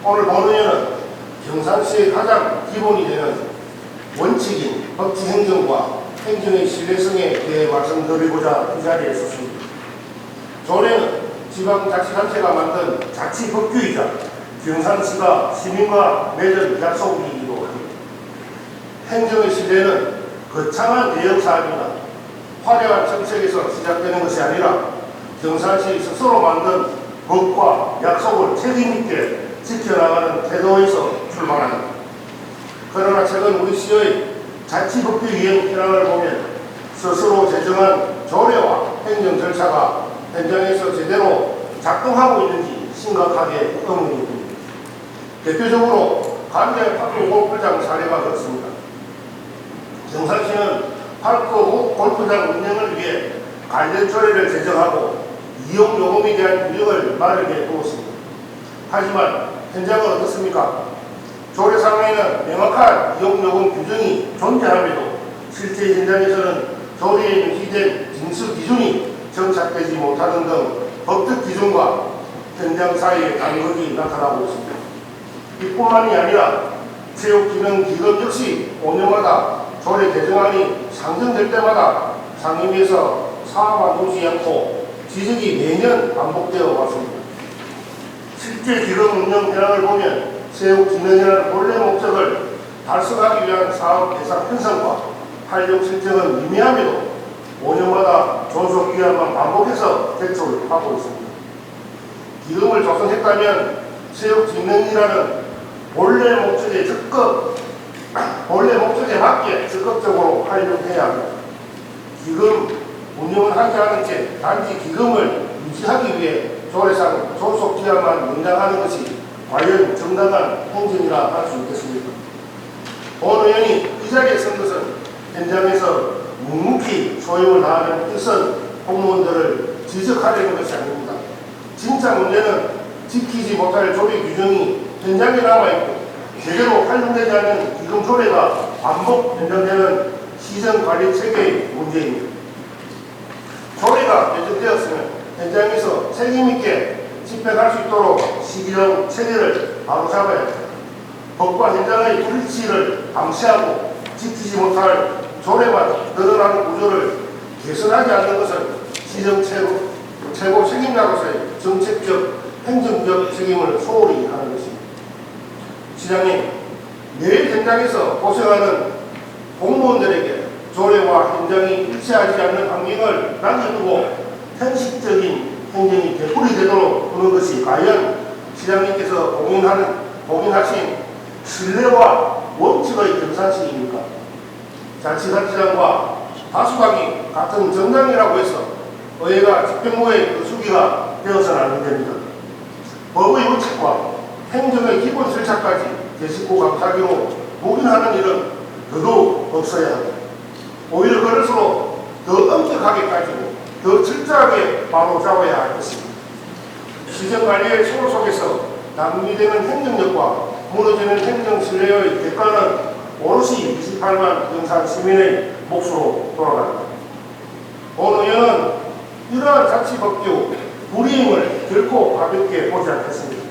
오늘 본의회는 경상시의 가장 기본이 되는 원칙인 법치행정과 행정의 신뢰성에 대해 말씀드리고자 이 자리에 섰습니다. 조례는 지방자치단체가 만든 자치법규이자 경상시가 시민과 맺은 약속이기도 합니다. 행정의 신뢰는 거창한 대형사업이나 화려한 정책에서 시작되는 것이 아니라 경상시 스스로 만든 법과 약속을 책임있게 지켜나가는 태도에서 출발합니다. 그러나 최근 우리 시의 자치법규 이행 현황을 보면 스스로 제정한 조례와 행정 절차가 현장에서 제대로 작동하고 있는지 심각하게 의문이 듭니다. 대표적으로 관내 파크 골프장 사례가 그렇습니다. 경상시는 파크 골프장 운영을 위해 관련 조례를 제정하고 이용 요금에 대한 규정을 마련해 두었습니다. 하지만 현장은 어떻습니까? 조례상에는 명확한 이용 요금 규정이 존재함에도 실제 현장에서는 조례에 명시된 징수 기준이 정착되지 못하는 등 법적 기준과 현장 사이의 간극이 나타나고 있습니다. 이뿐만이 아니라 체육기능기금 역시 5년마다 조례 개정안이 상정될 때마다 상임위에서 사업안두지 않고 지적이 매년 반복되어 왔습니다. 실제 기금 운영 현황을 보면 체육기능이라는 본래 목적을 달성하기 위한 사업 대상 편성과 활용 실정은 미미함에도 5년마다 존속기한만 반복해서 제출하고 있습니다. 기금을 조성했다면 체육기능이라는 본래 목적에 맞게 적극적으로 활용해야 합니다. 기금 운영을 하지 않은 채 단지 기금을 유지하기 위해 조례상 존속기한만 연장하는 것이 과연 정당한 행정이라 할 수 있겠습니까? 본 의원이 이 자리에 선 것은 현장에서 묵묵히 소임을 다하는 일선 공무원들을 지적하려는 것이 아닙니다. 진짜 문제는 지키지 못할 조례 규정이 현장에 남아있고 제대로 활용되지 않는 기금 조례가 반복 변경되는 시정관리 체계의 문제입니다. 조례가 제정되었으면 현장에서 책임있게 집행할 수 있도록 시기적 체계를 바로잡아야 합니다. 법과 현장의 불일치를 방치하고 지키지 못할 조례만 늘어나는 구조를 개선하지 않는 것은 시정 최고 책임자로서의 정책적, 행정적 책임을 소홀히 하는 것입니다. 시장님, 매일 현장에서 고생하는 공무원들에게 조례와 현장이 일치하지 않는 환경을 남겨두고 현실적인 행정이 되풀이되도록 하는 것이 과연 시장님께서 공인하신 신뢰와 원칙의 경상시입니까? 자치단체장과 다수당이 같은 정당이라고 해서 의회가 집행부의 수기가 되어서는 안 됩니다. 법의 원칙과 행정의 기본 절차까지 제19 감사기로 묵인하는 일은 더더욱 없어야 합니다. 오히려 그럴수록 더 엄격하게 따지고 더 철저하게 바로잡아야 할 것입니다. 시정관리의 소홀 속에서 낭비되는 행정력과 무너지는 행정 신뢰의 대가는 오롯이 28만 경상 시민의 몫으로 돌아갑니다. 본 의원은 이러한 자치법규 불이행을 결코 가볍게 보지 않겠습니다.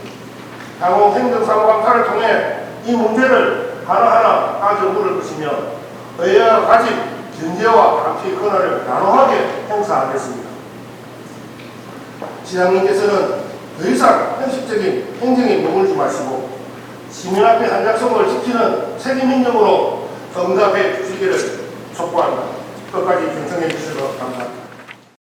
향후 행정사무감사를 통해 이 문제를 하나하나 따져 물을 것이며 의회가 가진 견제와 감시의 권한을 단호하게 행사하겠습니다. 시장님께서는 더 이상 현실적인 행정에 머물지 마시고 시민 앞에 한 약속을 지키는 책임 행정으로 응답해 주시기를 촉구합니다. 끝까지 경청해 주셔서 감사합니다.